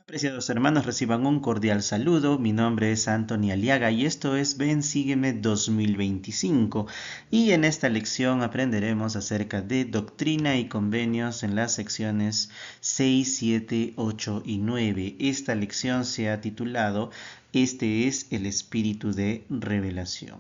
Apreciados hermanos, reciban un cordial saludo. Mi nombre es Anthony Aliaga y esto es Ven, Sígueme 2025. Y en esta lección aprenderemos acerca de doctrina y convenios en las secciones 6, 7, 8 y 9. Esta lección se ha titulado Este es el espíritu de revelación.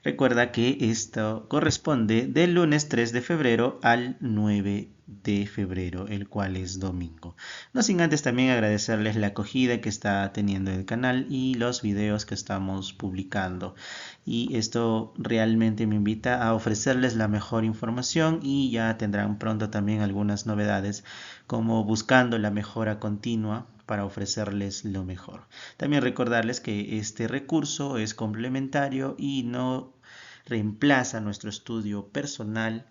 Recuerda que esto corresponde del lunes 3 de febrero al 9 de febrero, el cual es domingo. No sin antes también agradecerles la acogida que está teniendo el canal y los videos que estamos publicando. Y esto realmente me invita a ofrecerles la mejor información y ya tendrán pronto también algunas novedades como buscando la mejora continua para ofrecerles lo mejor. También recordarles que este recurso es complementario y no reemplaza nuestro estudio personal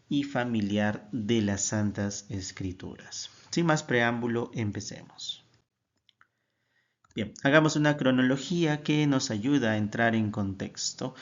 y familiar de las Santas Escrituras. Sin más preámbulo, empecemos. Bien, hagamos una cronología que nos ayuda a entrar en contexto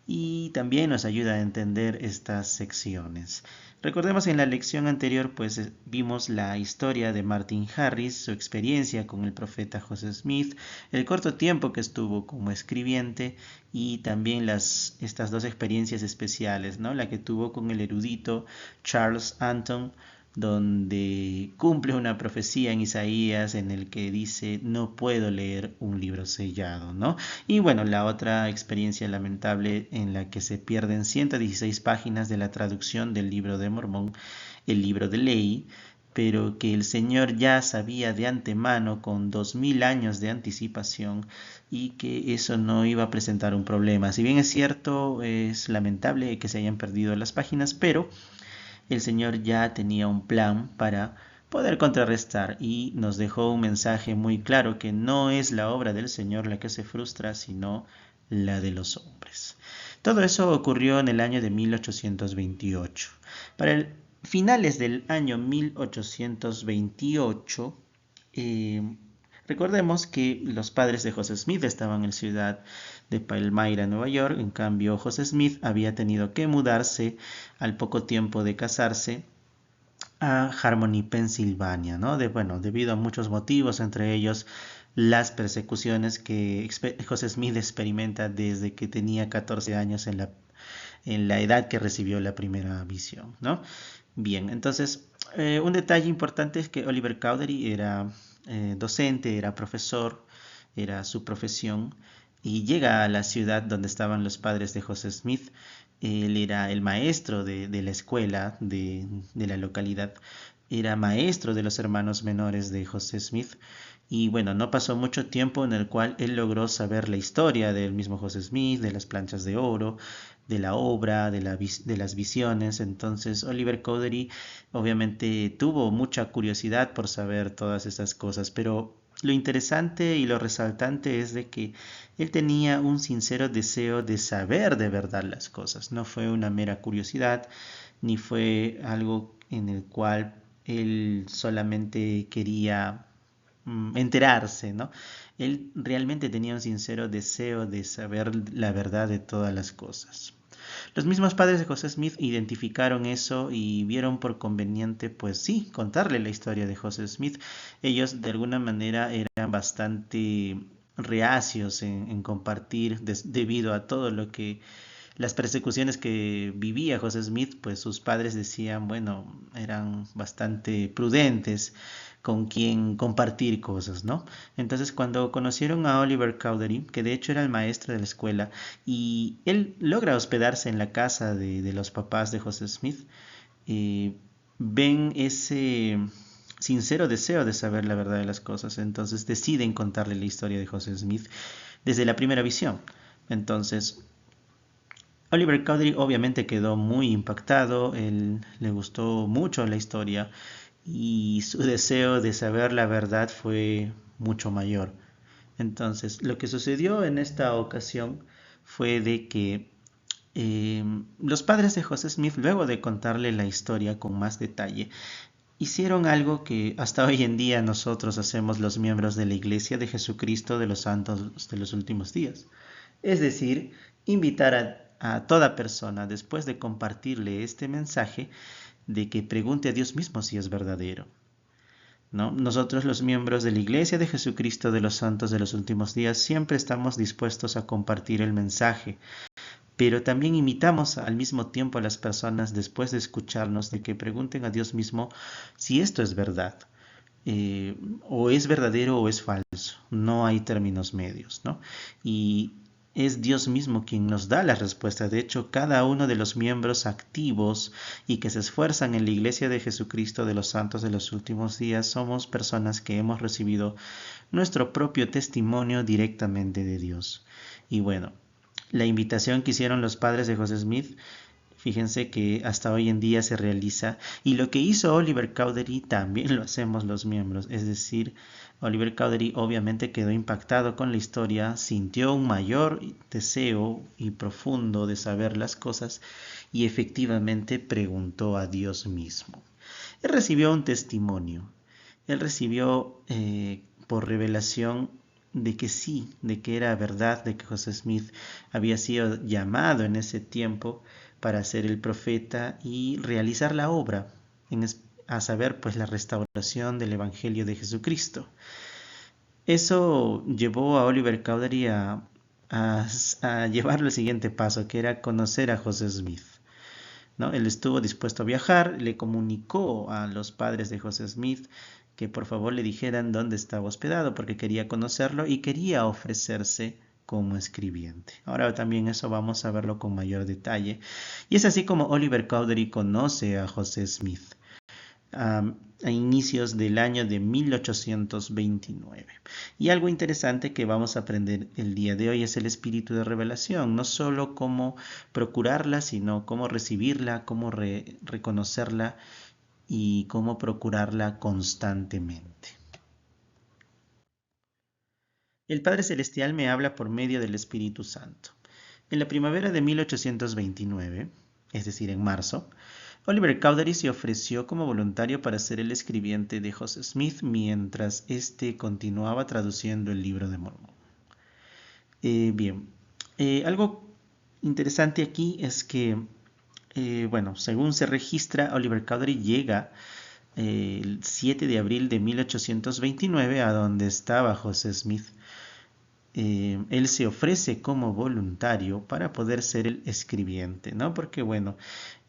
y también nos ayuda a entender estas secciones. Recordemos en la lección anterior pues vimos la historia de Martin Harris, su experiencia con el profeta José Smith, el corto tiempo que estuvo como escribiente y también estas dos experiencias especiales, ¿no? La que tuvo con el erudito Charles Anton, donde cumple una profecía en Isaías en el que dice no puedo leer un libro sellado, ¿no? Y bueno, la otra experiencia lamentable en la que se pierden 116 páginas de la traducción del libro de Mormón, el libro de ley, pero que el Señor ya sabía de antemano con 2000 años de anticipación y que eso no iba a presentar un problema. Si bien es cierto, es lamentable que se hayan perdido las páginas, pero el Señor ya tenía un plan para poder contrarrestar y nos dejó un mensaje muy claro que no es la obra del Señor la que se frustra, sino la de los hombres. Todo eso ocurrió en el año de 1828. Para finales del año 1828, recordemos que los padres de José Smith estaban en la ciudad de Palmyra, Nueva York. En cambio, José Smith había tenido que mudarse al poco tiempo de casarse a Harmony, Pensilvania, ¿no? Debido a muchos motivos, entre ellos las persecuciones que José Smith experimenta desde que tenía 14 años en la edad que recibió la primera visión, ¿no? Bien, entonces, un detalle importante es que Oliver Cowdery era docente, era profesor, era su profesión, y llega a la ciudad donde estaban los padres de José Smith. Él era el maestro de la escuela de la localidad, era maestro de los hermanos menores de José Smith. Y bueno, no pasó mucho tiempo en el cual él logró saber la historia del mismo José Smith, de las planchas de oro, de la obra, de las visiones. Entonces Oliver Cowdery obviamente tuvo mucha curiosidad por saber todas estas cosas, pero lo interesante y lo resaltante es de que él tenía un sincero deseo de saber de verdad las cosas. No fue una mera curiosidad, ni fue algo en el cual él solamente quería enterarse, ¿no? Él realmente tenía un sincero deseo de saber la verdad de todas las cosas. Los mismos padres de José Smith identificaron eso y vieron por conveniente, pues sí, contarle la historia de José Smith. Ellos de alguna manera eran bastante reacios en compartir debido a todo lo que las persecuciones que vivía José Smith, pues sus padres decían, bueno, eran bastante prudentes con quien compartir cosas, ¿no? Entonces cuando conocieron a Oliver Cowdery, que de hecho era el maestro de la escuela, y él logra hospedarse en la casa de los papás de José Smith, eh, ven ese sincero deseo de saber la verdad de las cosas, entonces deciden contarle la historia de José Smith desde la primera visión. Entonces, Oliver Cowdery obviamente quedó muy impactado, él le gustó mucho la historia y su deseo de saber la verdad fue mucho mayor. Entonces, lo que sucedió en esta ocasión fue de que los padres de José Smith, luego de contarle la historia con más detalle, hicieron algo que hasta hoy en día nosotros hacemos los miembros de la Iglesia de Jesucristo de los Santos de los Últimos Días. Es decir, invitar a toda persona, después de compartirle este mensaje, de que pregunte a Dios mismo si es verdadero, ¿no? Nosotros, los miembros de la Iglesia de Jesucristo de los Santos de los Últimos Días, siempre estamos dispuestos a compartir el mensaje, pero también invitamos al mismo tiempo a las personas, después de escucharnos, de que pregunten a Dios mismo si esto es verdad. O es verdadero o es falso. No hay términos medios, ¿no? Y es Dios mismo quien nos da la respuesta. De hecho, cada uno de los miembros activos y que se esfuerzan en la Iglesia de Jesucristo de los Santos de los Últimos Días somos personas que hemos recibido nuestro propio testimonio directamente de Dios. Y bueno, la invitación que hicieron los padres de José Smith, fíjense que hasta hoy en día se realiza, y lo que hizo Oliver Cowdery también lo hacemos los miembros. Es decir, Oliver Cowdery obviamente quedó impactado con la historia, sintió un mayor deseo y profundo de saber las cosas y efectivamente preguntó a Dios mismo. Él recibió un testimonio, él recibió por revelación de que sí, de que era verdad, de que José Smith había sido llamado en ese tiempo para ser el profeta y realizar la obra, a saber, pues la restauración del Evangelio de Jesucristo. Eso llevó a Oliver Cowdery a llevarlo al siguiente paso, que era conocer a José Smith, ¿no? Él estuvo dispuesto a viajar, le comunicó a los padres de José Smith que por favor le dijeran dónde estaba hospedado porque quería conocerlo y quería ofrecerse como escribiente. Ahora también eso vamos a verlo con mayor detalle. Y es así como Oliver Cowdery conoce a José Smith a inicios del año de 1829. Y algo interesante que vamos a aprender el día de hoy es el espíritu de revelación, no solo cómo procurarla, sino cómo recibirla, cómo reconocerla y cómo procurarla constantemente. El Padre Celestial me habla por medio del Espíritu Santo. En la primavera de 1829, es decir, en marzo, Oliver Cowdery se ofreció como voluntario para ser el escribiente de José Smith mientras éste continuaba traduciendo el Libro de Mormón. Bien, algo interesante aquí es que, bueno, según se registra, Oliver Cowdery llega el 7 de abril de 1829 a donde estaba José Smith. Él se ofrece como voluntario para poder ser el escribiente, ¿no? Porque, bueno,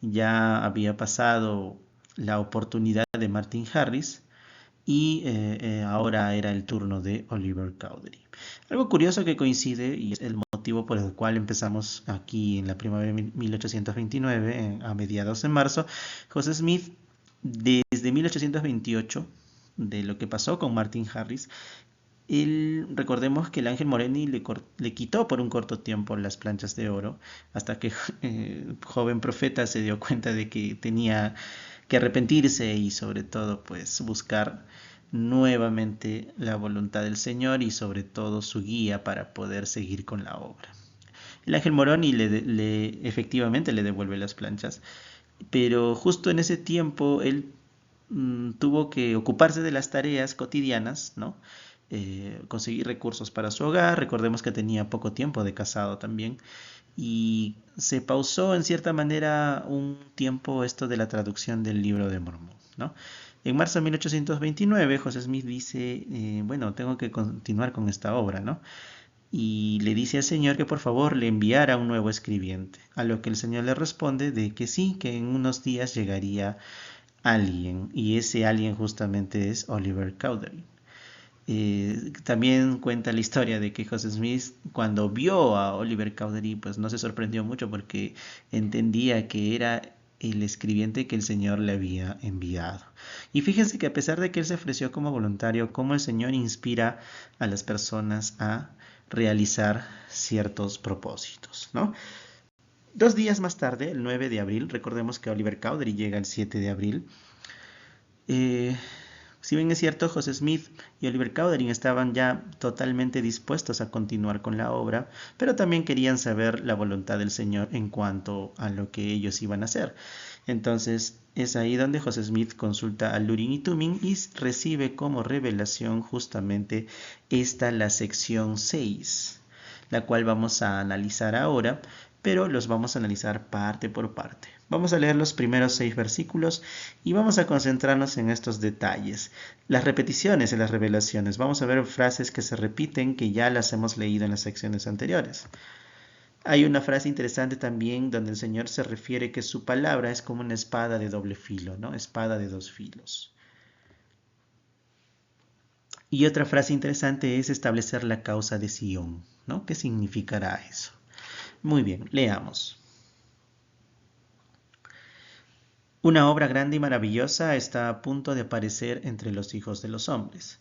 ya había pasado la oportunidad de Martin Harris y ahora era el turno de Oliver Cowdery. Algo curioso que coincide y es el motivo por el cual empezamos aquí en la primavera de 1829, a mediados de marzo, José Smith, desde 1828, de lo que pasó con Martin Harris, recordemos que el ángel Moreni le quitó por un corto tiempo las planchas de oro, hasta que joven profeta se dio cuenta de que tenía que arrepentirse y sobre todo pues buscar nuevamente la voluntad del Señor y sobre todo su guía para poder seguir con la obra. El ángel Moroni efectivamente le devuelve las planchas, pero justo en ese tiempo él tuvo que ocuparse de las tareas cotidianas, ¿no? Conseguir recursos para su hogar. Recordemos que tenía poco tiempo de casado también y se pausó en cierta manera un tiempo esto de la traducción del Libro de Mormón, ¿no? En marzo de 1829 José Smith dice, bueno, tengo que continuar con esta obra, ¿no? Y le dice al Señor que por favor le enviara un nuevo escribiente, a lo que el Señor le responde de que sí, que en unos días llegaría alguien, y ese alguien justamente es Oliver Cowdery. También cuenta la historia de que José Smith, cuando vio a Oliver Cowdery, pues no se sorprendió mucho porque entendía que era el escribiente que el Señor le había enviado. Y fíjense que a pesar de que él se ofreció como voluntario, cómo el Señor inspira a las personas a realizar ciertos propósitos, ¿no? 2 días más tarde, el 9 de abril, recordemos que Oliver Cowdery llega el 7 de abril, si bien es cierto, José Smith y Oliver Cowdery estaban ya totalmente dispuestos a continuar con la obra, pero también querían saber la voluntad del Señor en cuanto a lo que ellos iban a hacer. Entonces es ahí donde José Smith consulta a Urim y Tumim y recibe como revelación justamente la sección 6, la cual vamos a analizar ahora. pero los vamos a analizar parte por parte. Vamos a leer los primeros 6 versículos y vamos a concentrarnos en estos detalles. Las repeticiones y las revelaciones. Vamos a ver frases que se repiten que ya las hemos leído en las secciones anteriores. Hay una frase interesante también donde el Señor se refiere que su palabra es como una espada de doble filo, ¿no? Espada de 2 filos. Y otra frase interesante es establecer la causa de Sion, ¿no? ¿Qué significará eso? Muy bien, leamos. Una obra grande y maravillosa está a punto de aparecer entre los hijos de los hombres.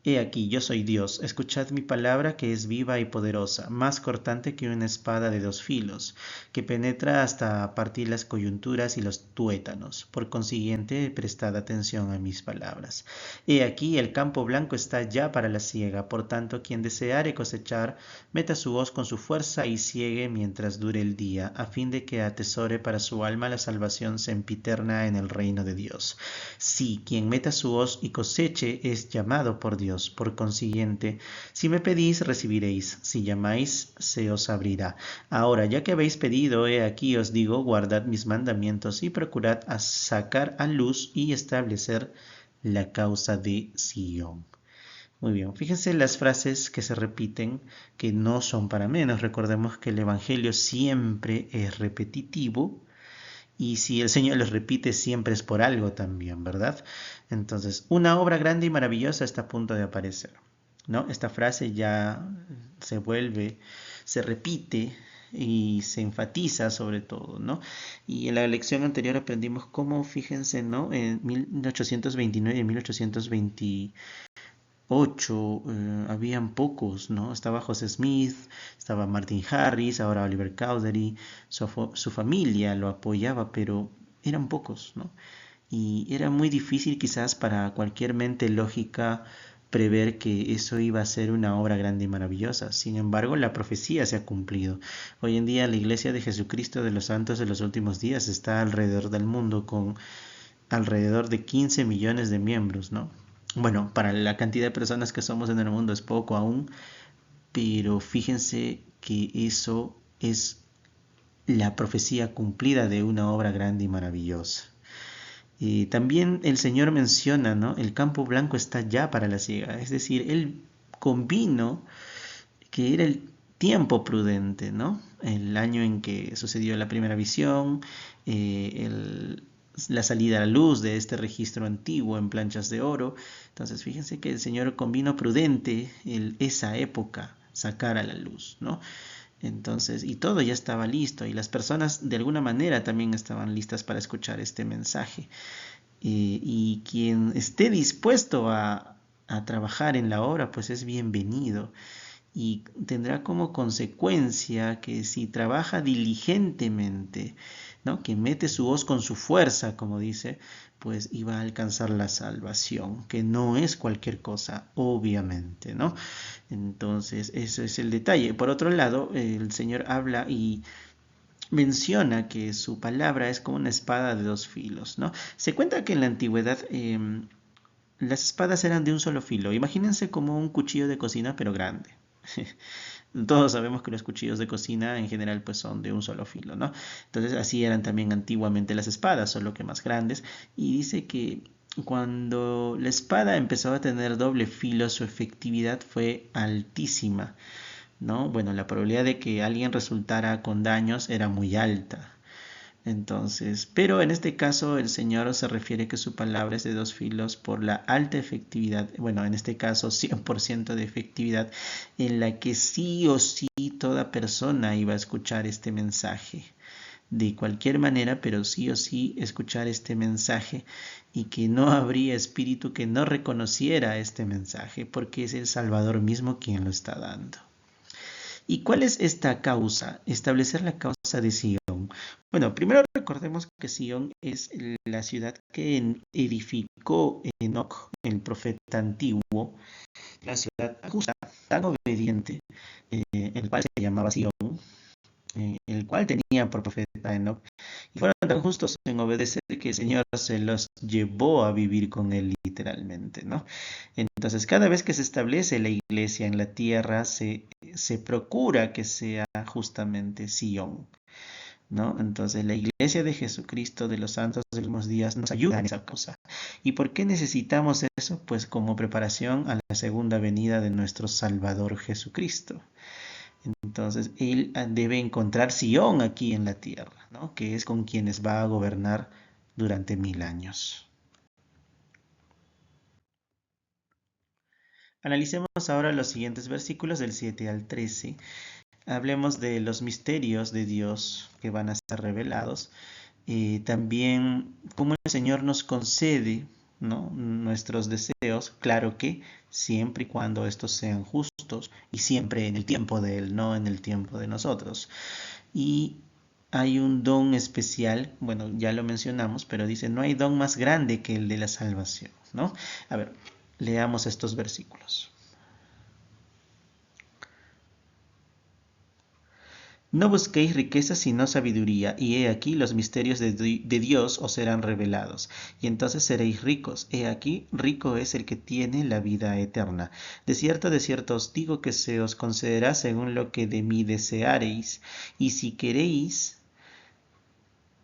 He aquí, yo soy Dios, escuchad mi palabra que es viva y poderosa, más cortante que una espada de 2 filos, que penetra hasta partir las coyunturas y los tuétanos. Por consiguiente, prestad atención a mis palabras. He aquí, el campo blanco está ya para la siega, por tanto, quien deseare cosechar, meta su hoz con su fuerza y siegue mientras dure el día, a fin de que atesore para su alma la salvación sempiterna en el reino de Dios. Sí, quien meta su hoz y coseche es llamado por Dios. Por consiguiente, si me pedís, recibiréis; si llamáis, se os abrirá. Ahora, ya que habéis pedido, he aquí os digo, guardad mis mandamientos y procurad a sacar a luz y establecer la causa de Sion. Muy bien, fíjense las frases que se repiten, que no son para menos. Recordemos que el Evangelio siempre es repetitivo. Y si el Señor les repite, siempre es por algo también, ¿verdad? Entonces, una obra grande y maravillosa está a punto de aparecer, ¿no? Esta frase ya se repite y se enfatiza sobre todo, ¿no? Y en la lección anterior aprendimos cómo, fíjense, ¿no? En 1829 y 1820 habían pocos, ¿no? Estaba José Smith, estaba Martin Harris, ahora Oliver Cowdery, su familia lo apoyaba, pero eran pocos, ¿no? Y era muy difícil quizás para cualquier mente lógica prever que eso iba a ser una obra grande y maravillosa. Sin embargo, la profecía se ha cumplido. Hoy en día la Iglesia de Jesucristo de los Santos de los Últimos Días está alrededor del mundo con alrededor de 15 millones de miembros, ¿no? Bueno, para la cantidad de personas que somos en el mundo es poco aún, pero fíjense que eso es la profecía cumplida de una obra grande y maravillosa. También el Señor menciona, ¿no? El campo blanco está ya para la siega, es decir, Él convino que era el tiempo prudente, ¿no? El año en que sucedió la primera visión, la salida a la luz de este registro antiguo en planchas de oro. Entonces, fíjense que el Señor convino prudente esa época sacar a la luz, ¿no? Entonces, y todo ya estaba listo y las personas de alguna manera también estaban listas para escuchar este mensaje. Y quien esté dispuesto a trabajar en la obra, pues es bienvenido y tendrá como consecuencia que si trabaja diligentemente, ¿no? Que mete su hoz con su fuerza, como dice, pues iba a alcanzar la salvación, que no es cualquier cosa, obviamente, ¿no? Entonces, eso es el detalle. Por otro lado, el Señor habla y menciona que su palabra es como una espada de 2 filos, ¿no? Se cuenta que en la antigüedad las espadas eran de un solo filo. Imagínense como un cuchillo de cocina, pero grande. Todos sabemos que los cuchillos de cocina en general pues son de un solo filo, ¿no? Entonces así eran también antiguamente las espadas, solo que más grandes. Y dice que cuando la espada empezó a tener doble filo, su efectividad fue altísima, ¿no? Bueno, la probabilidad de que alguien resultara con daños era muy alta. Entonces, pero en este caso el Señor se refiere que su palabra es de 2 filos por la alta efectividad, bueno, en este caso 100% de efectividad, en la que sí o sí toda persona iba a escuchar este mensaje. De cualquier manera, pero sí o sí escuchar este mensaje y que no habría espíritu que no reconociera este mensaje, porque es el Salvador mismo quien lo está dando. ¿Y cuál es esta causa? Establecer la causa de Sion. Bueno, primero recordemos que Sion es la ciudad que edificó Enoc, el profeta antiguo, la ciudad justa, tan obediente, el cual se llamaba Sion, el cual tenía por profeta a Enoc, y fueron tan justos en obedecer que el Señor se los llevó a vivir con él literalmente, ¿no? Entonces, cada vez que se establece la iglesia en la tierra, se procura que sea justamente Sion, ¿no? Entonces, la iglesia de Jesucristo de los santos de los últimos días nos ayuda en esa causa. ¿Y por qué necesitamos eso? Pues como preparación a la segunda venida de nuestro Salvador Jesucristo. Entonces, él debe encontrar Sion aquí en la tierra, ¿no? Que es con quienes va a gobernar durante 1000 años. Analicemos ahora los siguientes versículos del 7 al 13. Hablemos de los misterios de Dios que van a ser revelados. También cómo el Señor nos concede, ¿no?, nuestros deseos, claro que siempre y cuando estos sean justos y siempre en el tiempo de Él, no en el tiempo de nosotros. Y hay un don especial, bueno, ya lo mencionamos, pero dice, no hay don más grande que el de la salvación, ¿no? A ver, leamos estos versículos. No busquéis riquezas sino sabiduría, y he aquí los misterios de Dios os serán revelados, y entonces seréis ricos. He aquí, rico es el que tiene la vida eterna. De cierto os digo que se os concederá según lo que de mí deseareis, y si queréis,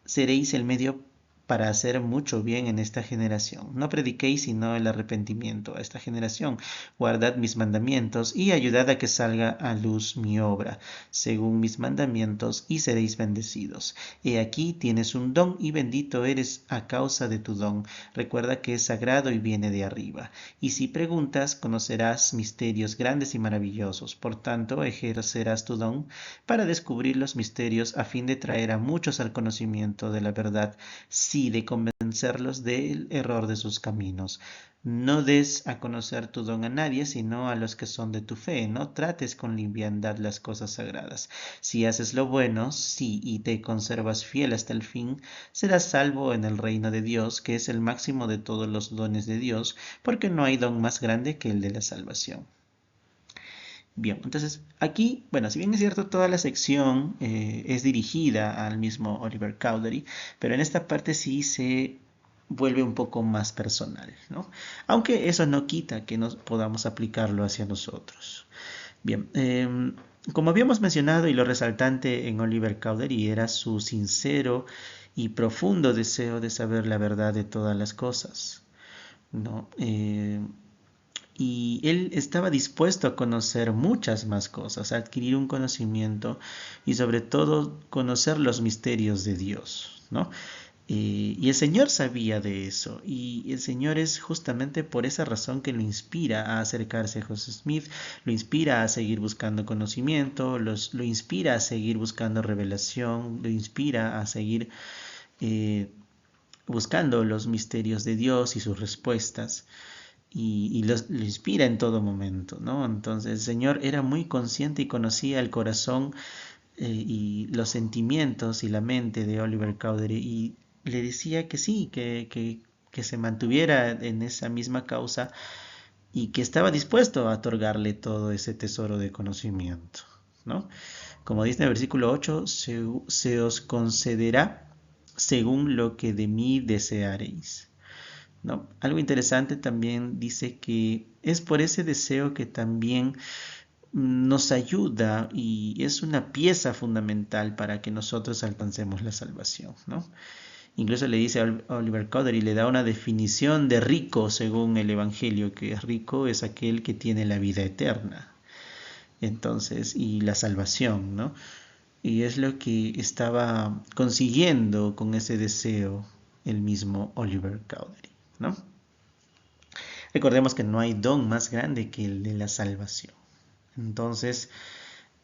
seréis el medio para hacer mucho bien en esta generación. No prediquéis sino el arrepentimiento a esta generación. Guardad mis mandamientos y ayudad a que salga a luz mi obra, según mis mandamientos, y seréis bendecidos. He aquí tienes un don y bendito eres a causa de tu don. Recuerda que es sagrado y viene de arriba. Y si preguntas, conocerás misterios grandes y maravillosos. Por tanto, ejercerás tu don para descubrir los misterios a fin de traer a muchos al conocimiento de la verdad, sí, de convencerlos del error de sus caminos. No des a conocer tu don a nadie, sino a los que son de tu fe. No trates con liviandad las cosas sagradas. Si haces lo bueno, sí, y te conservas fiel hasta el fin, serás salvo en el reino de Dios, que es el máximo de todos los dones de Dios, porque no hay don más grande que el de la salvación. Bien, entonces aquí, bueno, si bien es cierto, toda la sección es dirigida al mismo Oliver Cowdery, pero en esta parte sí se vuelve un poco más personal, ¿no? Aunque eso no quita que nos podamos aplicarlo hacia nosotros. Bien, como habíamos mencionado y lo resaltante en Oliver Cowdery era su sincero y profundo deseo de saber la verdad de todas las cosas, ¿no? Y él estaba dispuesto a conocer muchas más cosas, a adquirir un conocimiento y sobre todo conocer los misterios de Dios, ¿no? Y el Señor sabía de eso, y el Señor es justamente por esa razón que lo inspira a acercarse a José Smith, lo inspira a seguir buscando conocimiento, lo inspira a seguir buscando revelación, lo inspira a seguir buscando los misterios de Dios y sus respuestas, y lo inspira en todo momento, ¿no? Entonces el Señor era muy consciente y conocía el corazón y los sentimientos y la mente de Oliver Cowdery, y le decía que sí, que se mantuviera en esa misma causa y que estaba dispuesto a otorgarle todo ese tesoro de conocimiento, ¿no? Como dice en el versículo 8, se os concederá según lo que de mí desearéis, ¿no? Algo interesante también dice que es por ese deseo que también nos ayuda y es una pieza fundamental para que nosotros alcancemos la salvación, ¿no? Incluso le dice a Oliver Cowdery, le da una definición de rico según el Evangelio, que es rico es aquel que tiene la vida eterna. Entonces, y la salvación, ¿no? Y es lo que estaba consiguiendo con ese deseo el mismo Oliver Cowdery, ¿no? Recordemos que no hay don más grande que el de la salvación. Entonces,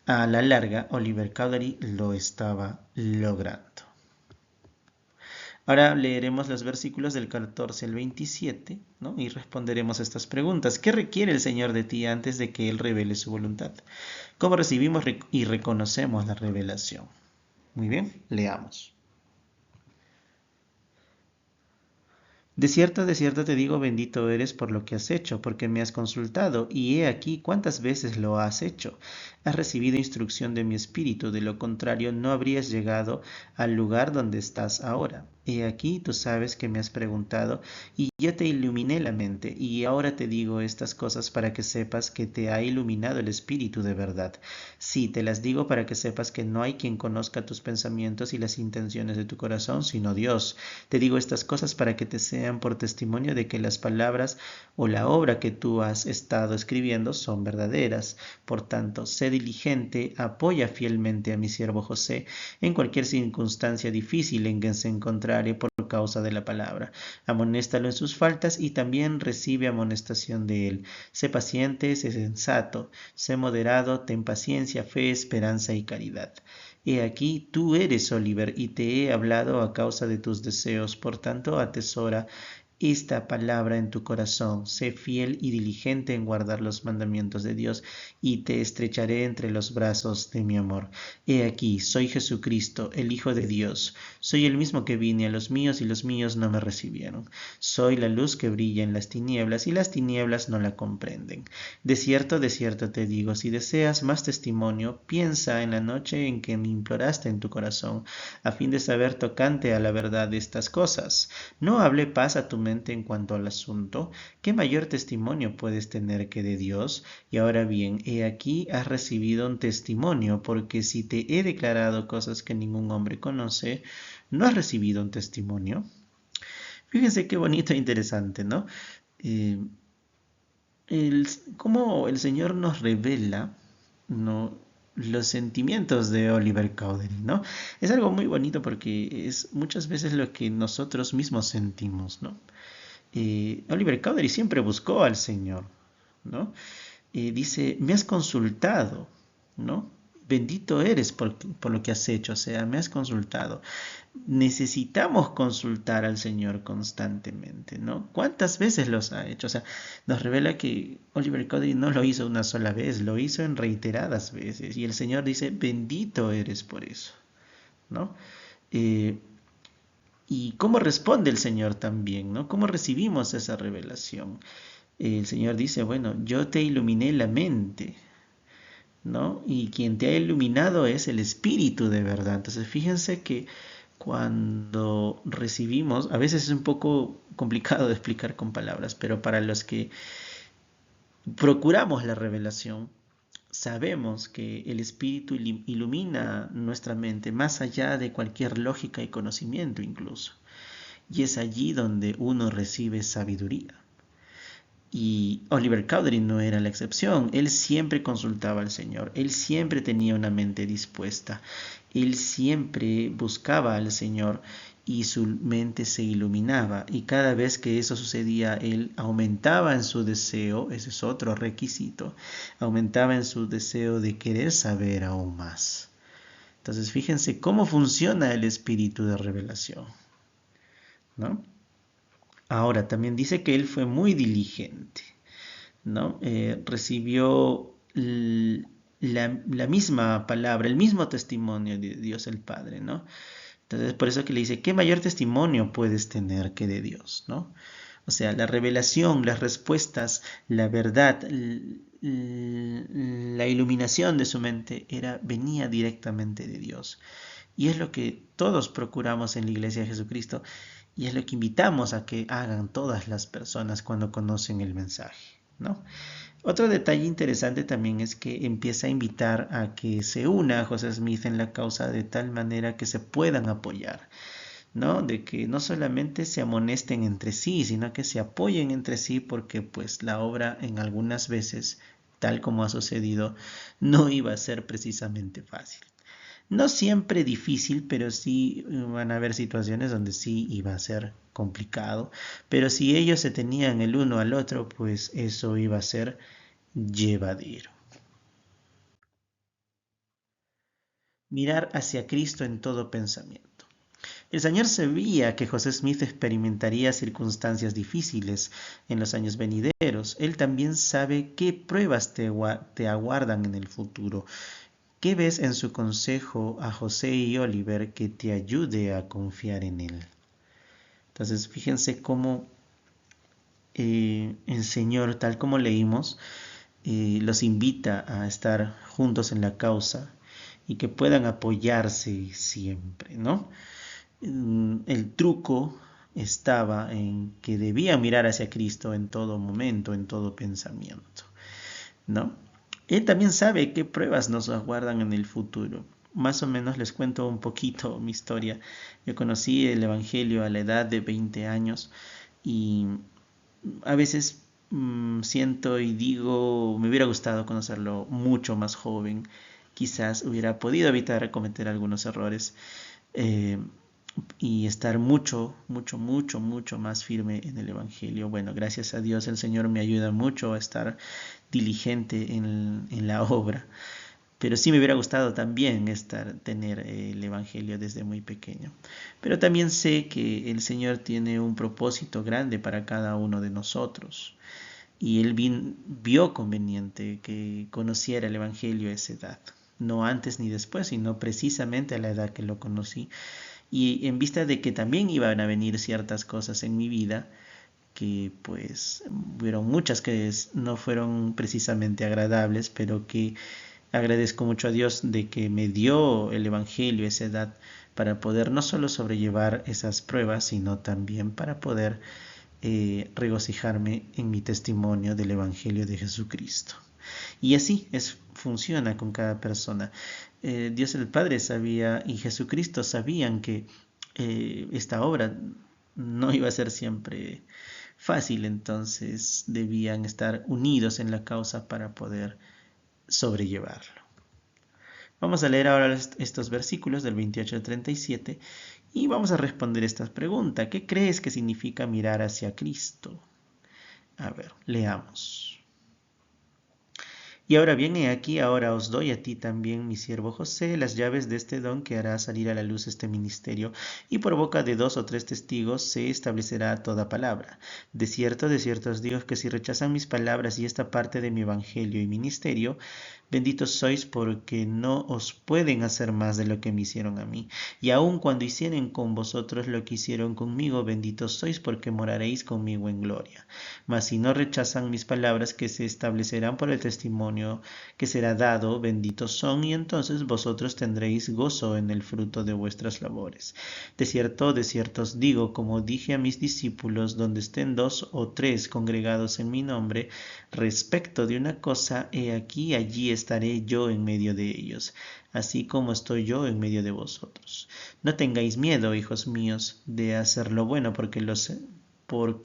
a la larga, Oliver Cowdery lo estaba logrando. Ahora leeremos los versículos del 14 al 27, ¿no? Y responderemos a estas preguntas. ¿Qué requiere el Señor de ti antes de que Él revele su voluntad? ¿Cómo recibimos y reconocemos la revelación? Muy bien, leamos. de cierto te digo, bendito eres por lo que has hecho, porque me has consultado, y he aquí cuántas veces lo has hecho. Has recibido instrucción de mi espíritu, de lo contrario no habrías llegado al lugar donde estás ahora. He aquí tú sabes que me has preguntado, y yo te iluminé la mente, y ahora te digo estas cosas para que sepas que te ha iluminado el espíritu de verdad. Sí, te las digo para que sepas que no hay quien conozca tus pensamientos y las intenciones de tu corazón, sino Dios. Te digo estas cosas para que te sean por testimonio de que las palabras o la obra que tú has estado escribiendo son verdaderas. Por tanto, sé diligente, apoya fielmente a mi siervo José en cualquier circunstancia difícil en que se encontrare por causa de la palabra. Amonéstalo en sus faltas y también recibe amonestación de él. Sé paciente, sé sensato, sé moderado, ten paciencia, fe, esperanza y caridad. He aquí, tú eres Oliver, y te he hablado a causa de tus deseos, por tanto, atesora esta palabra en tu corazón, sé fiel y diligente en guardar los mandamientos de Dios, y te estrecharé entre los brazos de mi amor. He aquí, soy Jesucristo, el Hijo de Dios. Soy el mismo que vine a los míos y los míos no me recibieron. Soy la luz que brilla en las tinieblas y las tinieblas no la comprenden. De cierto te digo, si deseas más testimonio, piensa en la noche en que me imploraste en tu corazón, a fin de saber tocante a la verdad de estas cosas. No hablé paz a tu mente en cuanto al asunto. ¿Qué mayor testimonio puedes tener que de Dios? Y ahora bien, he aquí has recibido un testimonio, porque si te he declarado cosas que ningún hombre conoce, ¿no has recibido un testimonio? Fíjense qué bonito e interesante, ¿no? Eh, cómo el Señor nos revela, ¿no?, los sentimientos de Oliver Cowdery, ¿no? Es algo muy bonito porque es muchas veces lo que nosotros mismos sentimos, ¿no? Oliver Cowdery siempre buscó al Señor, ¿no? Dice, me has consultado, ¿no? Bendito eres por lo que has hecho, o sea, me has consultado. Necesitamos consultar al Señor constantemente, ¿no? ¿Cuántas veces los ha hecho? O sea, nos revela que Oliver Cowdery no lo hizo una sola vez, lo hizo en reiteradas veces. Y el Señor dice, bendito eres por eso, ¿no? Eh, y cómo responde el Señor también, ¿no? ¿Cómo recibimos esa revelación? El Señor dice, bueno, yo te iluminé la mente, ¿no? Y quien te ha iluminado es el Espíritu de verdad. Entonces, fíjense que cuando recibimos, a veces es un poco complicado de explicar con palabras, pero para los que procuramos la revelación, sabemos que el Espíritu ilumina nuestra mente más allá de cualquier lógica y conocimiento incluso. Y es allí donde uno recibe sabiduría. Y Oliver Cowdery no era la excepción. Él siempre consultaba al Señor. Él siempre tenía una mente dispuesta. Él siempre buscaba al Señor y su mente se iluminaba. Y cada vez que eso sucedía, él aumentaba en su deseo, ese es otro requisito, aumentaba en su deseo de querer saber aún más. Entonces, fíjense cómo funciona el espíritu de revelación, ¿no? Ahora, también dice que él fue muy diligente, ¿no? Recibió la misma palabra, el mismo testimonio de Dios el Padre, ¿no? Entonces, por eso que le dice, ¿qué mayor testimonio puedes tener que de Dios, ¿no? O sea, la revelación, las respuestas, la verdad, la iluminación de su mente venía directamente de Dios. Y es lo que todos procuramos en la Iglesia de Jesucristo y es lo que invitamos a que hagan todas las personas cuando conocen el mensaje, ¿no? Otro detalle interesante también es que empieza a invitar a que se una a José Smith en la causa de tal manera que se puedan apoyar, ¿no? De que no solamente se amonesten entre sí, sino que se apoyen entre sí porque pues la obra en algunas veces, tal como ha sucedido, no iba a ser precisamente fácil. No siempre difícil, pero sí van a haber situaciones donde sí iba a ser complicado. Pero si ellos se tenían el uno al otro, pues eso iba a ser llevadero. Mirar hacia Cristo en todo pensamiento. El Señor sabía que José Smith experimentaría circunstancias difíciles en los años venideros. Él también sabe qué pruebas te aguardan en el futuro. ¿Qué ves en su consejo a José y Oliver que te ayude a confiar en él? Entonces, fíjense cómo el Señor, tal como leímos, los invita a estar juntos en la causa y que puedan apoyarse siempre, ¿no? El truco estaba en que debía mirar hacia Cristo en todo momento, en todo pensamiento, ¿no? Él también sabe qué pruebas nos aguardan en el futuro. Más o menos les cuento un poquito mi historia. Yo conocí el Evangelio a la edad de 20 años y a veces siento y digo, me hubiera gustado conocerlo mucho más joven. Quizás hubiera podido evitar cometer algunos errores eh, y estar mucho más firme en el Evangelio. Bueno, gracias a Dios el Señor me ayuda mucho a estar diligente en la obra. Pero sí me hubiera gustado también tener el Evangelio desde muy pequeño. Pero también sé que el Señor tiene un propósito grande para cada uno de nosotros. Y Él vio conveniente que conociera el Evangelio a esa edad. No antes ni después, sino precisamente a la edad que lo conocí. Y en vista de que también iban a venir ciertas cosas en mi vida, que pues hubieron muchas que no fueron precisamente agradables, pero que agradezco mucho a Dios de que me dio el Evangelio a esa edad para poder no solo sobrellevar esas pruebas, sino también para poder regocijarme en mi testimonio del Evangelio de Jesucristo. Y así funciona con cada persona. Dios el Padre sabía y Jesucristo sabían que esta obra no iba a ser siempre fácil, entonces debían estar unidos en la causa para poder sobrellevarlo. Vamos a leer ahora estos versículos del 28 al 37 y vamos a responder esta pregunta. ¿Qué crees que significa mirar hacia Cristo? A ver, leamos. Y ahora bien, he aquí, ahora os doy a ti también, mi siervo José, las llaves de este don que hará salir a la luz este ministerio, y por boca de 2 o 3 testigos se establecerá toda palabra. De cierto os digo que si rechazan mis palabras y esta parte de mi evangelio y ministerio, benditos sois porque no os pueden hacer más de lo que me hicieron a mí. Y aun cuando hicieren con vosotros lo que hicieron conmigo, benditos sois porque moraréis conmigo en gloria. Mas si no rechazan mis palabras que se establecerán por el testimonio que será dado, benditos son, y entonces vosotros tendréis gozo en el fruto de vuestras labores. De cierto os digo, como dije a mis discípulos, donde estén 2 o 3 congregados en mi nombre, respecto de una cosa, he aquí, allí estaré yo en medio de ellos, así como estoy yo en medio de vosotros. No tengáis miedo, hijos míos, de hacer lo bueno, porque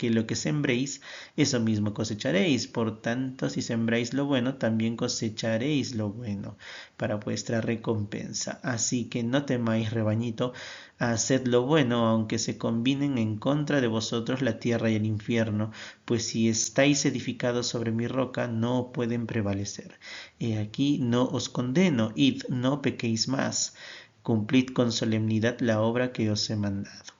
lo que sembréis, eso mismo cosecharéis. Por tanto, si sembráis lo bueno, también cosecharéis lo bueno para vuestra recompensa. Así que no temáis, rebañito, haced lo bueno, aunque se combinen en contra de vosotros la tierra y el infierno, pues si estáis edificados sobre mi roca, no pueden prevalecer. He aquí, no os condeno, id, no pequéis más. Cumplid con solemnidad la obra que os he mandado.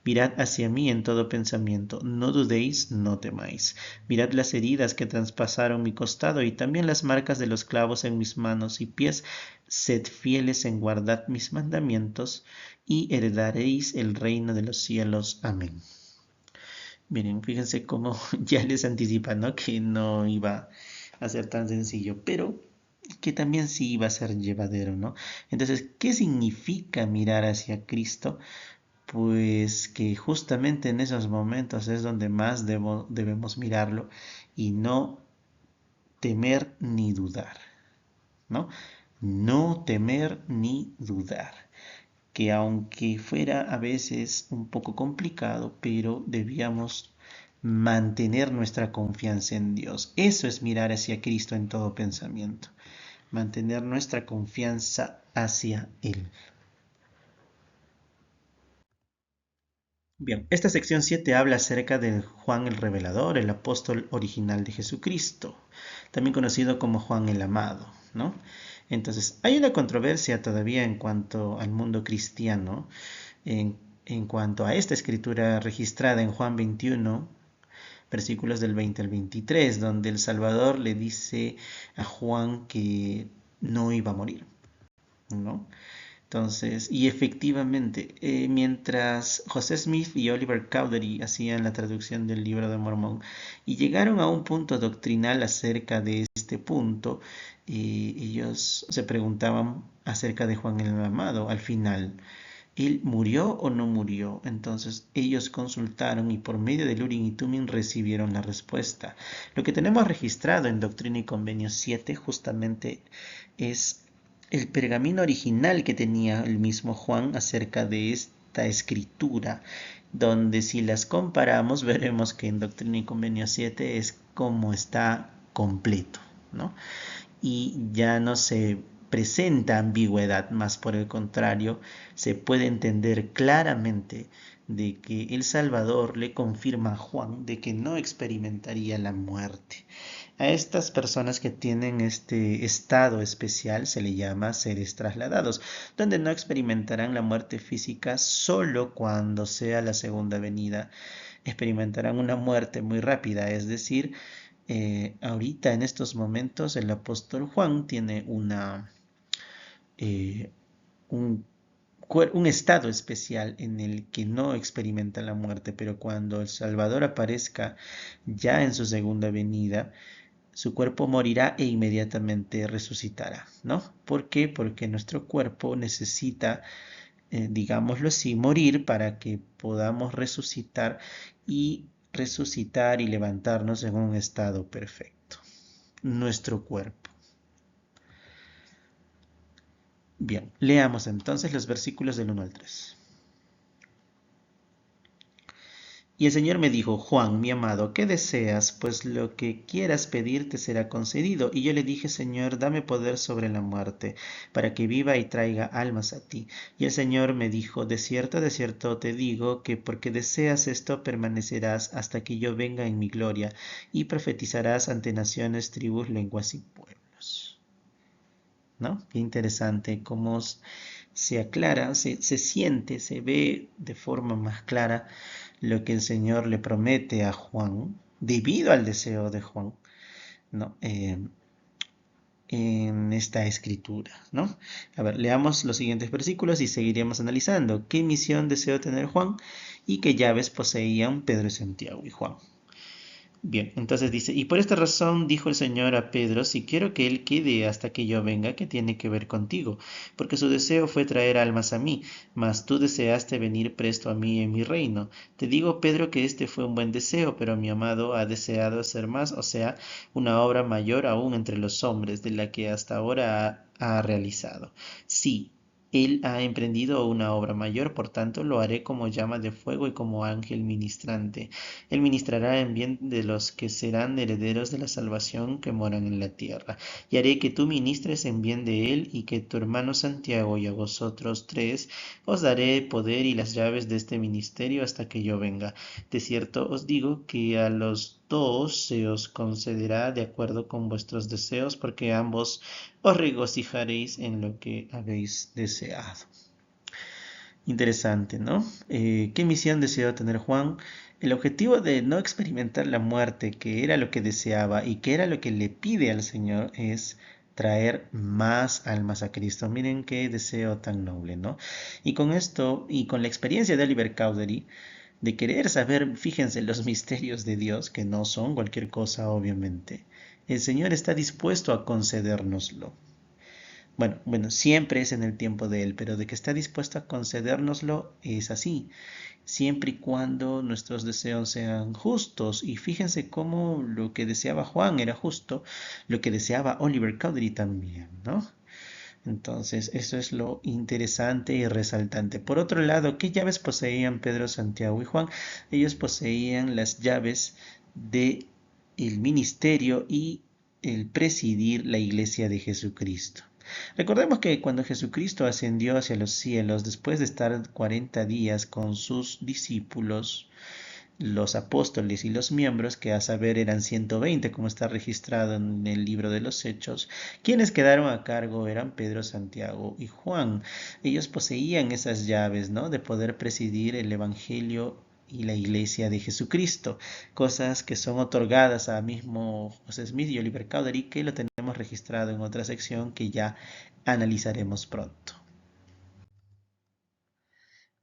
Mirad hacia mí en todo pensamiento, no dudéis, no temáis. Mirad las heridas que traspasaron mi costado y también las marcas de los clavos en mis manos y pies. Sed fieles en guardar mis mandamientos y heredaréis el reino de los cielos. Amén. Miren, fíjense cómo ya les anticipa, ¿no? Que no iba a ser tan sencillo, pero que también sí iba a ser llevadero, ¿no? Entonces, ¿qué significa mirar hacia Cristo? Pues que justamente en esos momentos es donde más debemos mirarlo y no temer ni dudar, ¿no? No temer ni dudar, que aunque fuera a veces un poco complicado, pero debíamos mantener nuestra confianza en Dios. Eso es mirar hacia Cristo en todo pensamiento, mantener nuestra confianza hacia Él. Bien, esta sección 7 habla acerca de Juan el Revelador, el apóstol original de Jesucristo, también conocido como Juan el Amado, ¿no? Entonces, hay una controversia todavía en cuanto al mundo cristiano, en cuanto a esta escritura registrada en Juan 21, versículos del 20 al 23, donde el Salvador le dice a Juan que no iba a morir, ¿no? Entonces, y efectivamente, mientras José Smith y Oliver Cowdery hacían la traducción del Libro de Mormón y llegaron a un punto doctrinal acerca de este punto, ellos se preguntaban acerca de Juan el Amado al final. ¿Él murió o no murió? Entonces ellos consultaron y por medio del Urim y Tumim recibieron la respuesta. Lo que tenemos registrado en Doctrina y Convenio 7 justamente es el pergamino original que tenía el mismo Juan acerca de esta escritura, donde si las comparamos veremos que en Doctrina y Convenio 7 es como está completo, ¿no? Y ya no se presenta ambigüedad, más por el contrario, se puede entender claramente de que el Salvador le confirma a Juan de que no experimentaría la muerte. A estas personas que tienen este estado especial se le llama seres trasladados, donde no experimentarán la muerte física solo cuando sea la segunda venida. Experimentarán una muerte muy rápida, es decir, ahorita en estos momentos el apóstol Juan tiene eh, un, un estado especial en el que no experimenta la muerte, pero cuando el Salvador aparezca ya en su segunda venida, su cuerpo morirá e inmediatamente resucitará, ¿no? ¿Por qué? Porque nuestro cuerpo necesita, digámoslo así, morir para que podamos resucitar y levantarnos en un estado perfecto. Nuestro cuerpo. Bien, leamos entonces los versículos del 1 al 3. Y el Señor me dijo: Juan, mi amado, ¿qué deseas? Pues lo que quieras pedir te será concedido. Y yo le dije: Señor, dame poder sobre la muerte, para que viva y traiga almas a ti. Y el Señor me dijo: de cierto te digo, que porque deseas esto permanecerás hasta que yo venga en mi gloria, y profetizarás ante naciones, tribus, lenguas y pueblos. ¿No? Qué interesante cómo se aclara, se siente, se ve de forma más clara lo que el Señor le promete a Juan, debido al deseo de Juan, ¿no? En esta escritura, ¿no? A ver, leamos los siguientes versículos y seguiremos analizando qué misión deseó tener Juan y qué llaves poseían Pedro, Santiago y Juan. Bien, entonces dice: y por esta razón dijo el Señor a Pedro: si quiero que él quede hasta que yo venga, ¿qué tiene que ver contigo? Porque su deseo fue traer almas a mí, mas tú deseaste venir presto a mí en mi reino. Te digo, Pedro, que este fue un buen deseo, pero mi amado ha deseado hacer más, o sea, una obra mayor aún entre los hombres, de la que hasta ahora ha realizado. Sí, él ha emprendido una obra mayor, por tanto lo haré como llama de fuego y como ángel ministrante. Él ministrará en bien de los que serán herederos de la salvación que moran en la tierra. Y haré que tú ministres en bien de él, y que tu hermano Santiago y a vosotros tres os daré poder y las llaves de este ministerio hasta que yo venga. De cierto os digo que a los dos se os concederá de acuerdo con vuestros deseos, porque ambos os regocijaréis en lo que habéis deseado. Interesante, ¿no? ¿Qué misión deseó tener Juan? El objetivo de no experimentar la muerte, que era lo que deseaba y que era lo que le pide al Señor, es traer más almas a Cristo. Miren qué deseo tan noble, ¿no? Y con esto, y con la experiencia de Oliver Cowdery, de querer saber, fíjense, los misterios de Dios, que no son cualquier cosa, obviamente, el Señor está dispuesto a concedérnoslo. Bueno, siempre es en el tiempo de Él, pero de que está dispuesto a concedérnoslo es así, siempre y cuando nuestros deseos sean justos. Y fíjense cómo lo que deseaba Juan era justo, lo que deseaba Oliver Cowdery también, ¿no? Entonces, eso es lo interesante y resaltante. Por otro lado, ¿qué llaves poseían Pedro, Santiago y Juan? Ellos poseían las llaves de el ministerio y el presidir la iglesia de Jesucristo. Recordemos que cuando Jesucristo ascendió hacia los cielos, después de estar 40 días con sus discípulos, los apóstoles y los miembros, que a saber eran 120, como está registrado en el libro de los Hechos, quienes quedaron a cargo eran Pedro, Santiago y Juan. Ellos poseían esas llaves, ¿no?, de poder presidir el Evangelio y la iglesia de Jesucristo, cosas que son otorgadas a mismo José Smith y Oliver Cowdery, que lo tenemos registrado en otra sección que ya analizaremos pronto.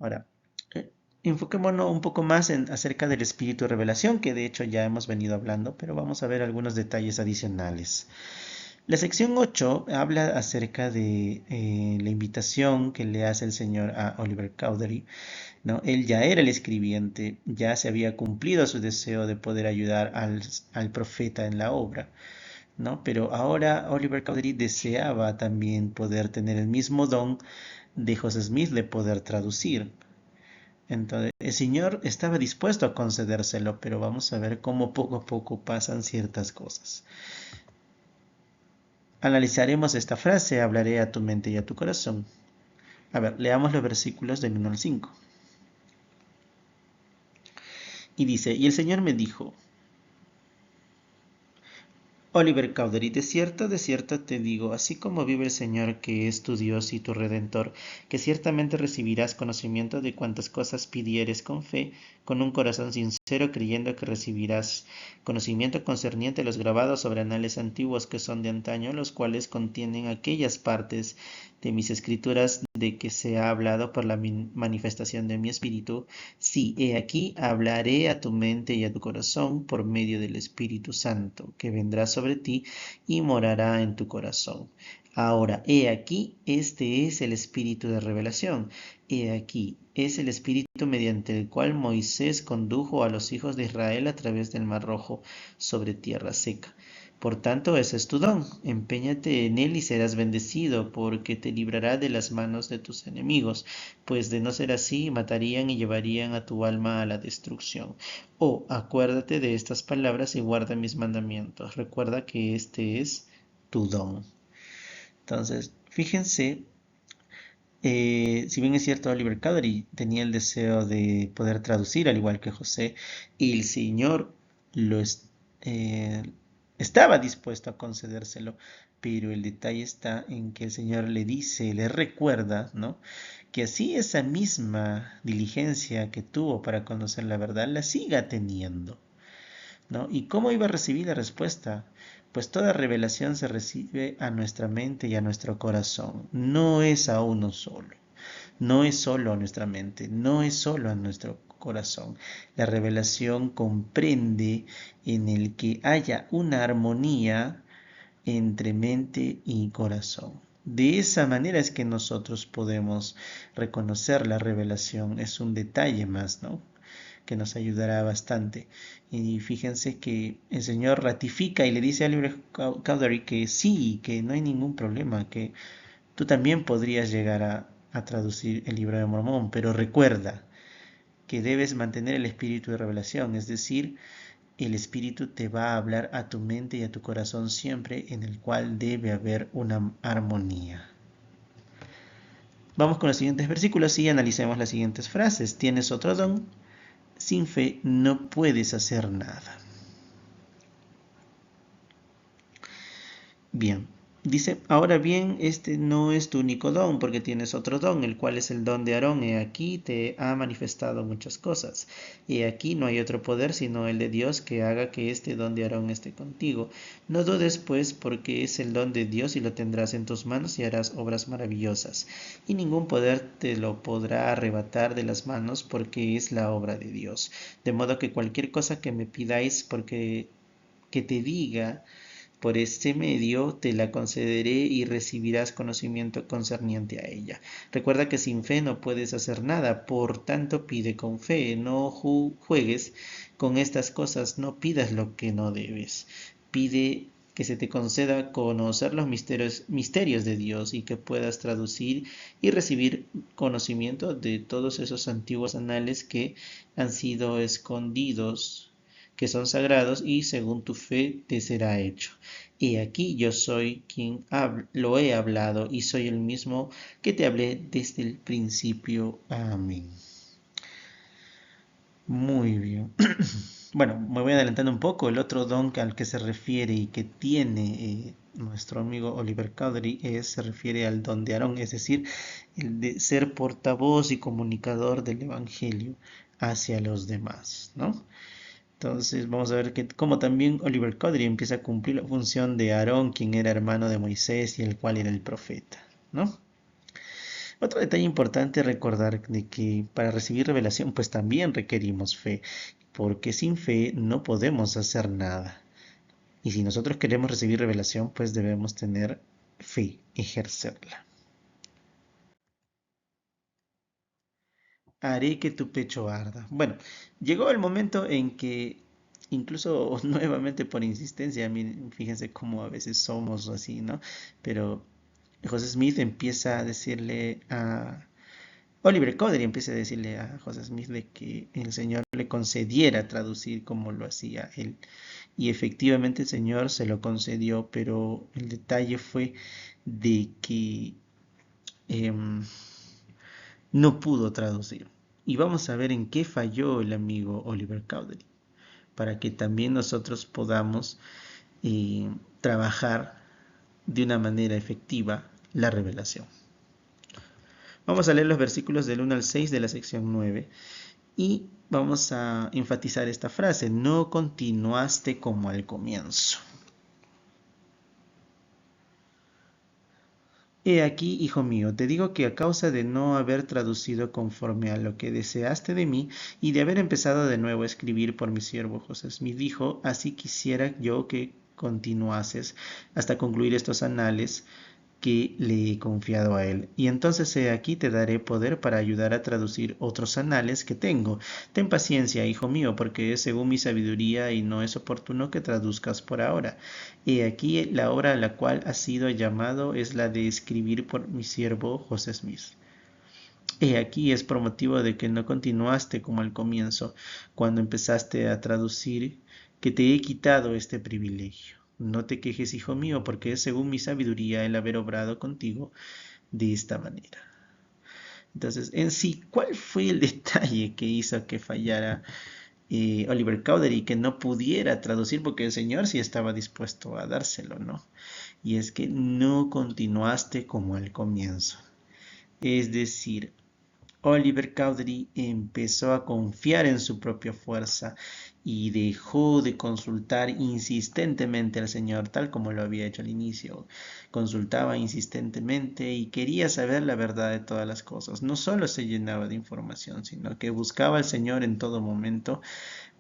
Ahora, enfoquémonos un poco más acerca del espíritu de revelación, que de hecho ya hemos venido hablando, pero vamos a ver algunos detalles adicionales. La sección 8 habla acerca de la invitación que le hace el Señor a Oliver Cowdery, ¿no? Él ya era el escribiente, ya se había cumplido su deseo de poder ayudar al profeta en la obra, ¿no? Pero ahora Oliver Cowdery deseaba también poder tener el mismo don de José Smith de poder traducir. Entonces, el Señor estaba dispuesto a concedérselo, pero vamos a ver cómo poco a poco pasan ciertas cosas. Analizaremos esta frase, hablaré a tu mente y a tu corazón. A ver, leamos los versículos del 1 al 5. Y dice, y el Señor me dijo, Oliver Cowdery, de cierto te digo, así como vive el Señor que es tu Dios y tu Redentor, que ciertamente recibirás conocimiento de cuantas cosas pidieres con fe, con un corazón sincero, creyendo que recibirás conocimiento concerniente a los grabados sobre anales antiguos que son de antaño, los cuales contienen aquellas partes de mis escrituras de que se ha hablado por la manifestación de mi espíritu. Sí, he aquí hablaré a tu mente y a tu corazón por medio del Espíritu Santo, que vendrá sobre ti y morará en tu corazón. Ahora, he aquí, este es el espíritu de revelación. He aquí, es el espíritu mediante el cual Moisés condujo a los hijos de Israel a través del Mar Rojo sobre tierra seca. Por tanto, ese es tu don. Empeñate en él y serás bendecido, porque te librará de las manos de tus enemigos, pues de no ser así, matarían y llevarían a tu alma a la destrucción. Oh, acuérdate de estas palabras y guarda mis mandamientos. Recuerda que este es tu don. Entonces, fíjense, si bien es cierto, Oliver Cowdery tenía el deseo de poder traducir, al igual que José, y el Señor lo eh, estaba dispuesto a concedérselo, pero el detalle está en que el Señor le dice, le recuerda, ¿no? Que así esa misma diligencia que tuvo para conocer la verdad, la siga teniendo, ¿no? ¿Y cómo iba a recibir la respuesta? Pues toda revelación se recibe a nuestra mente y a nuestro corazón. No es a uno solo. No es solo a nuestra mente, no es solo a nuestro corazón. La revelación comprende en el que haya una armonía entre mente y corazón. De esa manera es que nosotros podemos reconocer la revelación. Es un detalle más, ¿no? Que nos ayudará bastante. Y fíjense que el Señor ratifica y le dice a Oliver Cowdery que sí, que no hay ningún problema, que tú también podrías llegar a traducir el libro de Mormón, pero recuerda que debes mantener el espíritu de revelación, es decir, el espíritu te va a hablar a tu mente y a tu corazón siempre, en el cual debe haber una armonía. Vamos con los siguientes versículos y analicemos las siguientes frases. Tienes otro don, sin fe no puedes hacer nada. Bien, dice, ahora bien, este no es tu único don, porque tienes otro don, el cual es el don de Aarón. He aquí te ha manifestado muchas cosas. Y aquí no hay otro poder sino el de Dios que haga que este don de Aarón esté contigo. No dudes pues, porque es el don de Dios y lo tendrás en tus manos y harás obras maravillosas. Y ningún poder te lo podrá arrebatar de las manos, porque es la obra de Dios. De modo que cualquier cosa que me pidáis, porque que te diga, por este medio te la concederé y recibirás conocimiento concerniente a ella. Recuerda que sin fe no puedes hacer nada, por tanto pide con fe, no juegues con estas cosas, no pidas lo que no debes. Pide que se te conceda conocer los misterios de Dios y que puedas traducir y recibir conocimiento de todos esos antiguos anales que han sido escondidos, que son sagrados, y según tu fe te será hecho. He aquí yo soy quien lo he hablado y soy el mismo que te hablé desde el principio. Amén. Muy bien. Bueno, me voy adelantando un poco. El otro don al que se refiere y que tiene nuestro amigo Oliver Cowdery se refiere al don de Aarón, es decir, el de ser portavoz y comunicador del Evangelio hacia los demás, ¿no? Entonces vamos a ver que como también Oliver Cowdery empieza a cumplir la función de Aarón, quien era hermano de Moisés y el cual era el profeta, ¿no? Otro detalle importante recordar de que para recibir revelación pues también requerimos fe, porque sin fe no podemos hacer nada. Y si nosotros queremos recibir revelación pues debemos tener fe, ejercerla. Haré que tu pecho arda. Bueno, llegó el momento en que incluso nuevamente por insistencia, fíjense cómo a veces somos así, ¿no? Pero José Smith empieza a decirle a Oliver Cowdery empieza a decirle a José Smith de que el Señor le concediera traducir como lo hacía él. Y efectivamente el Señor se lo concedió, pero el detalle fue de que em, no pudo traducir. Y vamos a ver en qué falló el amigo Oliver Cowdery, para que también nosotros podamos trabajar de una manera efectiva la revelación. Vamos a leer los versículos del 1 al 6 de la sección 9 y vamos a enfatizar esta frase: no continuaste como al comienzo. He aquí, hijo mío, te digo que a causa de no haber traducido conforme a lo que deseaste de mí y de haber empezado de nuevo a escribir por mi siervo José Smith, dijo, así quisiera yo que continuases hasta concluir estos anales que le he confiado a él. Y entonces he aquí te daré poder para ayudar a traducir otros anales que tengo. Ten paciencia, hijo mío, porque es según mi sabiduría y no es oportuno que traduzcas por ahora. He aquí la obra a la cual has sido llamado es la de escribir por mi siervo José Smith. He aquí es por motivo de que no continuaste como al comienzo, cuando empezaste a traducir, que te he quitado este privilegio. No te quejes, hijo mío, porque es según mi sabiduría el haber obrado contigo de esta manera. Entonces, en sí, ¿cuál fue el detalle que hizo que fallara Oliver Cowdery y que no pudiera traducir? Porque el Señor sí estaba dispuesto a dárselo, ¿no? Y es que no continuaste como al comienzo. Es decir, Oliver Cowdery empezó a confiar en su propia fuerza y dejó de consultar insistentemente al Señor, tal como lo había hecho al inicio. Consultaba insistentemente y quería saber la verdad de todas las cosas. No solo se llenaba de información, sino que buscaba al Señor en todo momento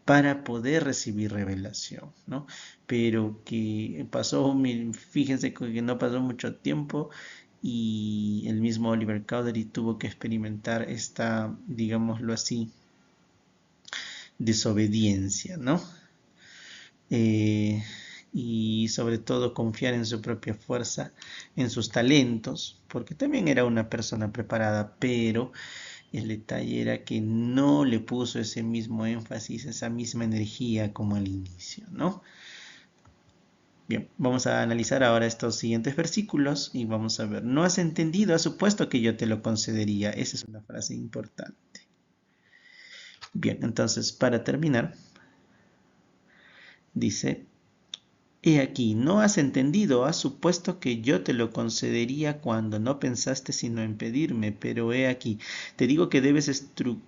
para poder recibir revelación, ¿no? Pero que pasó, fíjense que no pasó mucho tiempo y el mismo Oliver Cowdery tuvo que experimentar esta, digámoslo así, desobediencia, ¿no? Eh, y sobre todo confiar en su propia fuerza, en sus talentos, porque también era una persona preparada, pero el detalle era que no le puso ese mismo énfasis, esa misma energía como al inicio, ¿no? Bien, vamos a analizar ahora estos siguientes versículos y vamos a ver, no has entendido, has supuesto que yo te lo concedería. Esa es una frase importante. Bien, entonces para terminar, dice, he aquí, no has entendido, has supuesto que yo te lo concedería cuando no pensaste sino en pedirme, pero he aquí, te digo que debes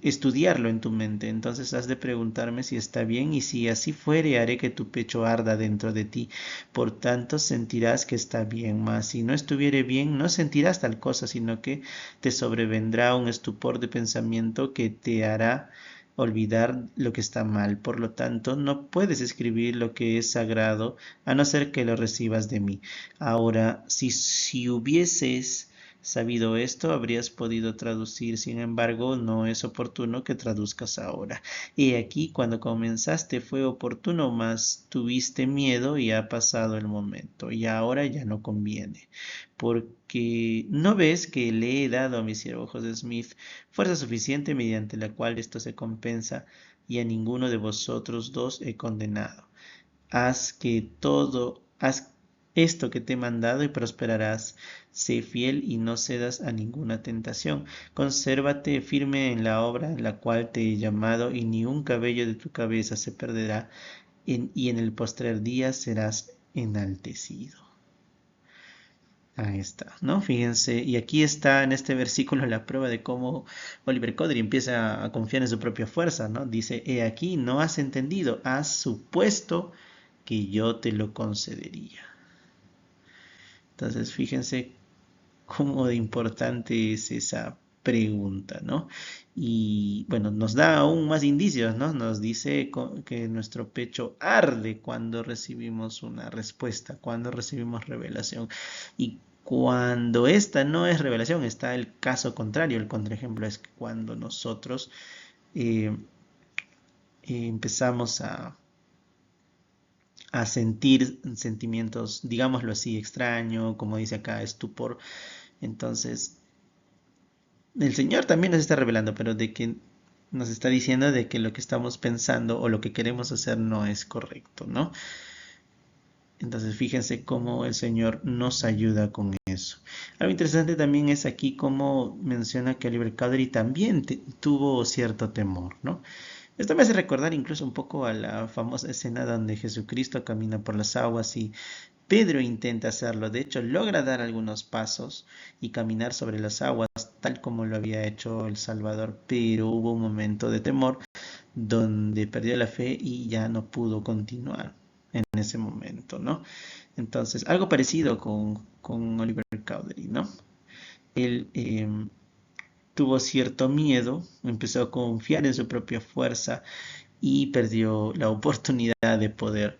estudiarlo en tu mente, entonces has de preguntarme si está bien y si así fuere haré que tu pecho arda dentro de ti, por tanto sentirás que está bien, mas si no estuviere bien no sentirás tal cosa, sino que te sobrevendrá un estupor de pensamiento que te hará olvidar lo que está mal. Por lo tanto, no puedes escribir lo que es sagrado a no ser que lo recibas de mí. Ahora, si hubieses sabido esto, habrías podido traducir. Sin embargo, no es oportuno que traduzcas ahora. Y aquí, cuando comenzaste, fue oportuno, mas tuviste miedo y ha pasado el momento. Y ahora ya no conviene. Porque no ves que le he dado a mi siervo José Smith fuerza suficiente mediante la cual esto se compensa, y a ninguno de vosotros dos he condenado. Haz esto que te he mandado y prosperarás. Sé fiel y no cedas a ninguna tentación. Consérvate firme en la obra en la cual te he llamado, y ni un cabello de tu cabeza se perderá, y en el postrer día serás enaltecido. Ahí está, ¿no? Fíjense, y aquí está en este versículo la prueba de cómo Oliver Cowdery empieza a confiar en su propia fuerza, ¿no? Dice, he aquí, no has entendido, has supuesto que yo te lo concedería. Entonces, fíjense cómo de importante es esa pregunta, ¿no? Y bueno, nos da aún más indicios, ¿no? Nos dice que nuestro pecho arde cuando recibimos una respuesta, cuando recibimos revelación. Y cuando esta no es revelación, está el caso contrario. El contraejemplo es que cuando nosotros eh, empezamos a sentir sentimientos, digámoslo así, extraño, como dice acá, estupor. Entonces, el Señor también nos está revelando, pero de que nos está diciendo de que lo que estamos pensando o lo que queremos hacer no es correcto, ¿no? Entonces, fíjense cómo el Señor nos ayuda con eso. Algo interesante también es aquí cómo menciona que Oliver Cowdery también tuvo cierto temor, ¿no? Esto me hace recordar incluso un poco a la famosa escena donde Jesucristo camina por las aguas y Pedro intenta hacerlo. De hecho, logra dar algunos pasos y caminar sobre las aguas, tal como lo había hecho el Salvador, pero hubo un momento de temor donde perdió la fe y ya no pudo continuar en ese momento, ¿no? Entonces, algo parecido con Oliver Cowdery, ¿no? Él tuvo cierto miedo, empezó a confiar en su propia fuerza y perdió la oportunidad de poder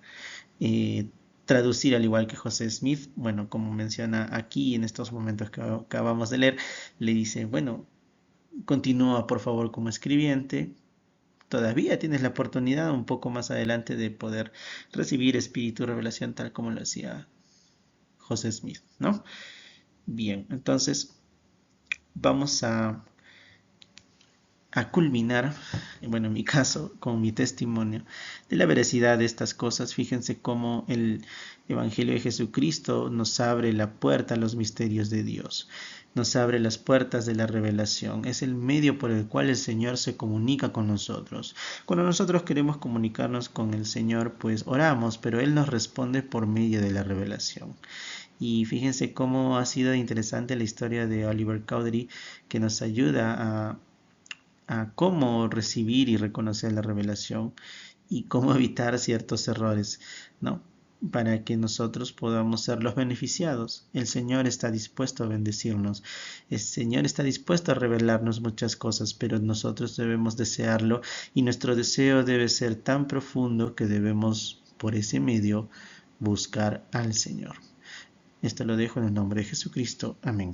eh, traducir al igual que José Smith. Bueno, como menciona aquí en estos momentos que acabamos de leer, le dice, bueno, continúa por favor como escribiente. Todavía tienes la oportunidad un poco más adelante de poder recibir espíritu revelación tal como lo hacía José Smith, ¿no? Bien, entonces vamos a culminar, bueno, en mi caso, con mi testimonio de la veracidad de estas cosas. Fíjense cómo el Evangelio de Jesucristo nos abre la puerta a los misterios de Dios, nos abre las puertas de la revelación. Es el medio por el cual el Señor se comunica con nosotros. Cuando nosotros queremos comunicarnos con el Señor, pues oramos, pero Él nos responde por medio de la revelación. Y fíjense cómo ha sido interesante la historia de Oliver Cowdery, que nos ayuda a cómo recibir y reconocer la revelación y cómo evitar ciertos errores, ¿no? Para que nosotros podamos ser los beneficiados. El Señor está dispuesto a bendecirnos. El Señor está dispuesto a revelarnos muchas cosas, pero nosotros debemos desearlo y nuestro deseo debe ser tan profundo que debemos, por ese medio, buscar al Señor. Esto lo dejo en el nombre de Jesucristo. Amén.